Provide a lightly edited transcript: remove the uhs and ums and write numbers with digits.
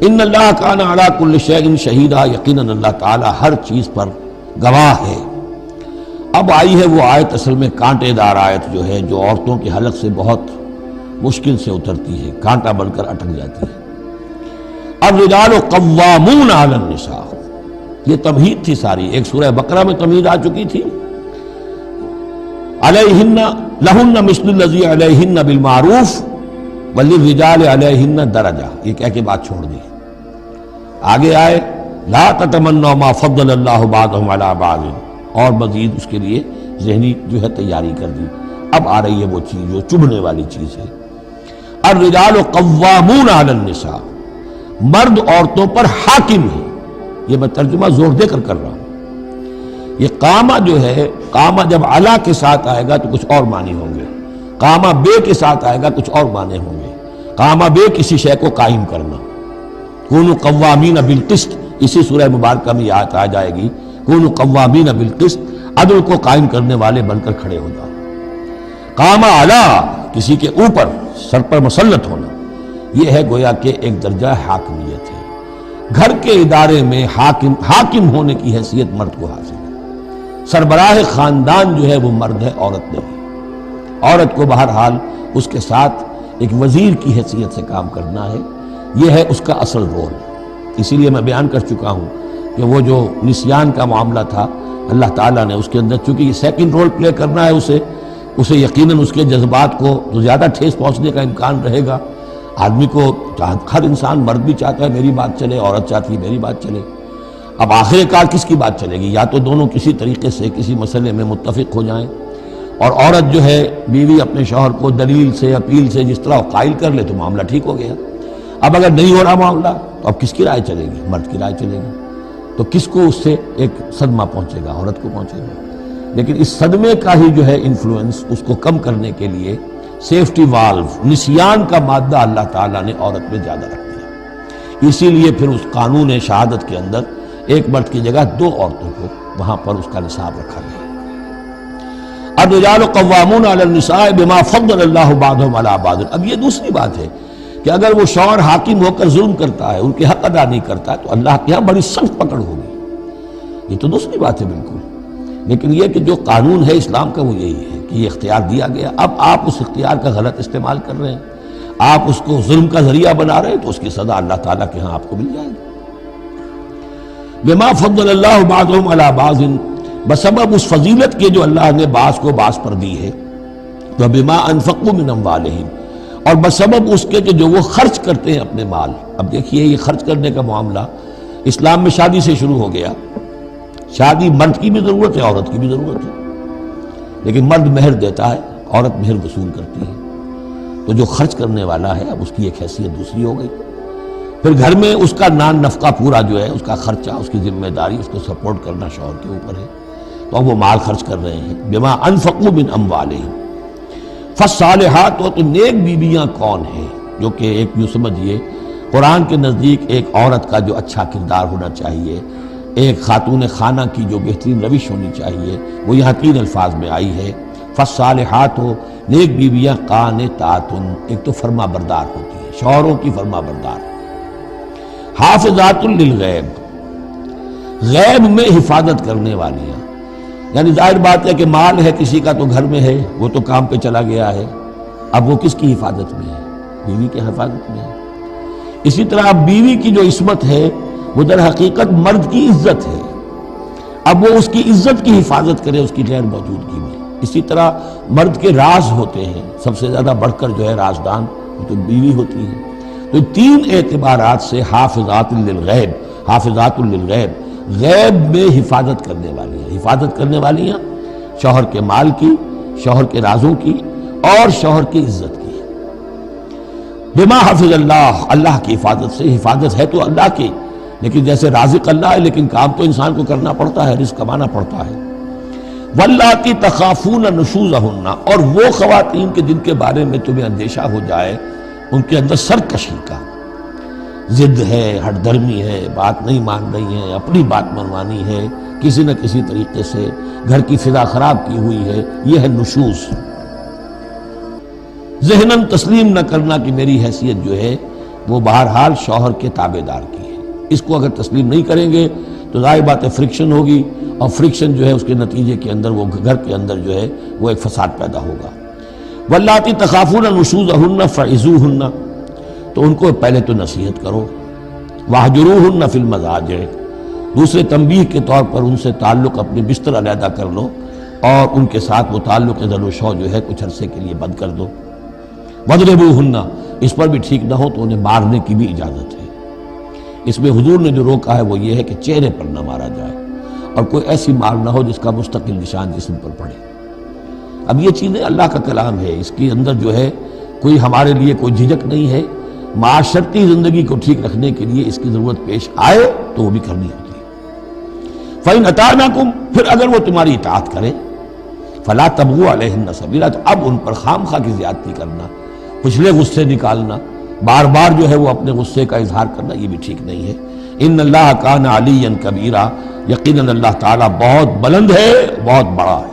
ان اللہ کان علی کل شیء شہیدا، یقیناً اللہ تعالیٰ ہر چیز پر گواہ ہے۔ اب آئی ہے وہ آیت، اصل میں کانٹے دار آیت جو ہے، جو عورتوں کے حلق سے بہت مشکل سے اترتی ہے، کانٹا بن کر اٹک جاتی ہے۔ الرجال قوامون علی النساء، یہ تمہید تھی ساری، ایک سورہ بقرہ میں تمہید آ چکی تھی، علیہن لہن مثل الذی علیہن بالمعروف وللرجال علیہن درجہ، یہ کہہ کے بات چھوڑ دی۔ آگے آئے لا تتمنوا ما فضل اللہ بعضهم علی بعض، اور مزید اس کے لیے ذہنی جو ہے تیاری کر دی۔ اب آ رہی ہے وہ چیز جو چبھنے والی چیز ہے۔ الرجال قوامون علی النساء، مرد عورتوں پر حاکم ہے۔ یہ میں ترجمہ زور دے کر رہا ہوں۔ یہ قامہ جو ہے، قامہ جب علا کے ساتھ آئے گا تو کچھ اور معنی ہوں گے، قامہ بے کے ساتھ آئے گا کچھ اور معنی ہوں گے۔ قامہ بے کسی شے کو قائم کرنا، کونوا قوامین بالقسط، اسی سورہ مبارکہ میں یہ آیت آ جائے گی، کونوا قوامین بالقسط، عدل کو قائم کرنے والے بن کر کھڑے ہو جاؤ۔ قامہ علا، کسی کے اوپر، سر پر مسلط ہونا، یہ ہے گویا کہ ایک درجہ حاکمیت ہے۔ گھر کے ادارے میں حاکم ہونے کی حیثیت مرد کو حاصل ہے۔ سربراہ خاندان جو ہے وہ مرد ہے، عورت نہیں۔ عورت کو بہرحال اس کے ساتھ ایک وزیر کی حیثیت سے کام کرنا ہے، یہ ہے اس کا اصل رول۔ اسی لیے میں بیان کر چکا ہوں کہ وہ جو نسیان کا معاملہ تھا، اللہ تعالیٰ نے اس کے اندر، چونکہ یہ سیکنڈ رول پلے کرنا ہے اسے یقیناً اس کے جذبات کو تو زیادہ ٹھیس پہنچنے کا امکان رہے گا۔ آدمی کو، ہر انسان، مرد بھی چاہتا ہے میری بات چلے، عورت چاہتی ہے میری بات چلے۔ اب آخر کار کس کی بات چلے گی؟ یا تو دونوں کسی طریقے سے کسی مسئلے میں متفق ہو جائیں، اور عورت جو ہے بیوی اپنے شوہر کو دلیل سے، اپیل سے جس طرح قائل کر لے تو معاملہ ٹھیک ہو گیا۔ اب اگر نہیں ہو رہا معاملہ تو اب کس کی رائے چلے گی؟ مرد کی رائے چلے گی۔ تو کس کو اس سے ایک صدمہ پہنچے گا؟ عورت کو پہنچے گا۔ لیکن اس صدمے کا ہی جو ہے انفلوئنس، اس کو کم کرنے کے لیے سیفٹی والو، نسیان کا مادہ اللہ تعالیٰ نے عورت میں زیادہ رکھ دیا۔ اسی لیے پھر اس قانون شہادت کے اندر ایک مرد کی جگہ 2 عورتوں کو وہاں پر اس کا نصاب رکھا گیا۔ الرجال قوامون علی النساء بما فضل اللہ بعضهم علی بعض۔ اب یہ دوسری بات ہے کہ اگر وہ شوہر حاکم ہو کر ظلم کرتا ہے، ان کے حق ادا نہیں کرتا ہے، تو اللہ کے ہاں بڑی سخت پکڑ ہوگی۔ یہ تو دوسری بات ہے بالکل۔ لیکن یہ کہ جو قانون ہے اسلام کا وہ یہی ہے کہ یہ اختیار دیا گیا، اب آپ اس اختیار کا غلط استعمال کر رہے ہیں، آپ اس کو ظلم کا ذریعہ بنا رہے ہیں، تو اس کی سزا اللہ تعالیٰ کے ہاں آپ کو مل جائے گی۔ بما فضل اللہ بعضهم علی بعض، بسبب اس فضیلت کے جو اللہ نے بعض کو بعض پر دی ہے، وبما انفقوا من اموالہم، اور بسبب اس کے کہ جو وہ خرچ کرتے ہیں اپنے مال۔ اب دیکھیے یہ خرچ کرنے کا معاملہ اسلام میں شادی سے شروع ہو گیا۔ شادی مرد کی بھی ضرورت ہے، عورت کی بھی ضرورت ہے، لیکن مرد مہر دیتا ہے، عورت مہر وصول کرتی ہے۔ تو جو خرچ کرنے والا ہے اب اس کی ایک حیثیت دوسری ہو گئی۔ پھر گھر میں اس کا نان نفقہ پورا جو ہے، اس کا خرچہ، اس کی ذمہ داری، اس کو سپورٹ کرنا شوہر کے اوپر ہے، تو اب وہ مال خرچ کر رہے ہیں۔ بما انفقوا من اموالہم، فالصالحات، تو نیک بیویاں کون ہیں؟ جو کہ ایک یوں سمجھیے قرآن کے نزدیک ایک عورت کا جو اچھا کردار ہونا چاہیے، ایک خاتون خانہ کی جو بہترین روش ہونی چاہیے، وہ یہاں 3 الفاظ میں آئی ہے۔ فالصالحات، نیک بیویاں، قانتات، ایک تو فرما بردار ہوتی ہے، شوہروں کی فرما بردار، حافظات للغیب، غیب میں حفاظت کرنے والیاں۔ یعنی ظاہر بات ہے کہ مال ہے کسی کا تو گھر میں ہے، وہ تو کام پہ چلا گیا ہے، اب وہ کس کی حفاظت میں ہے؟ بیوی کی حفاظت میں ہے۔ اسی طرح بیوی کی جو عصمت ہے وہ در حقیقت مرد کی عزت ہے، اب وہ اس کی عزت کی حفاظت کرے اس کی غیر موجودگی میں۔ اسی طرح مرد کے راز ہوتے ہیں، سب سے زیادہ بڑھ کر جو ہے رازدان وہ تو بیوی ہوتی ہے۔ تو 3 اعتبارات سے حافظات للغیب، حافظات للغیب، غیب میں حفاظت کرنے والی ہیں۔ حفاظت کرنے والی ہیں شوہر کے مال کی، شوہر کے رازوں کی، اور شوہر کی عزت کی۔ بما حفظ اللہ، اللہ کی حفاظت سے، حفاظت ہے تو اللہ کی، لیکن جیسے رازق اللہ ہے لیکن کام تو انسان کو کرنا پڑتا ہے، رزق کمانا پڑتا ہے۔ واللاتی تخافون نشوزہن، اور وہ خواتین کے جن کے بارے میں تمہیں اندیشہ ہو جائے ان کے اندر سرکشی کا، ضد ہے، ہٹ دھرمی ہے، بات نہیں مان رہی ہے، اپنی بات منوانی ہے، کسی نہ کسی طریقے سے گھر کی فضا خراب کی ہوئی ہے، یہ ہے نشوز۔ ذہناً تسلیم نہ کرنا کہ میری حیثیت جو ہے وہ بہرحال شوہر کے تابع دار کی ہے۔ اس کو اگر تسلیم نہیں کریں گے تو ظاہر بات ہے فرکشن ہوگی، اور فرکشن جو ہے اس کے نتیجے کے اندر وہ گھر کے اندر جو ہے وہ ایک فساد پیدا ہوگا۔ واللاتی تخافون نشوزہن فعظوہن، تو ان کو پہلے تو نصیحت کرو، واہجروہن فی المضاجع، دوسرے تنبیہ کے طور پر ان سے تعلق اپنے بستر علیحدہ کر لو، اور ان کے ساتھ وہ تعلق ذل و شو جو ہے کچھ عرصے کے لیے بند کر دو۔ وَاضْرِبُوهُنَّ، اس پر بھی ٹھیک نہ ہو تو انہیں مارنے کی بھی اجازت ہے۔ اس میں حضور نے جو روکا ہے وہ یہ ہے کہ چہرے پر نہ مارا جائے، اور کوئی ایسی مار نہ ہو جس کا مستقل نشان جسم پر پڑے۔ اب یہ چیزیں اللہ کا کلام ہے، اس کے اندر جو ہے کوئی ہمارے لیے کوئی جھجک نہیں ہے۔ معاشرتی زندگی کو ٹھیک رکھنے کے لیے اس کی ضرورت پیش آئے تو وہ بھی کرنی ہوتی ہے۔ فَإِنْ أَطَعْنَكُمْ، پھر اگر وہ تمہاری اطاعت کریں، فَلَا تَبْغُوا عَلَيْهِنَّ سَبِيلًا، تو اب ان پر خام خواہ کی زیادتی کرنا، پچھلے غصے نکالنا، بار بار جو ہے وہ اپنے غصے کا اظہار کرنا، یہ بھی ٹھیک نہیں ہے۔ ان اللہ کان علیٰ کبیرہ، یقیناً اللہ تعالیٰ بہت بلند ہے، بہت بڑا ہے۔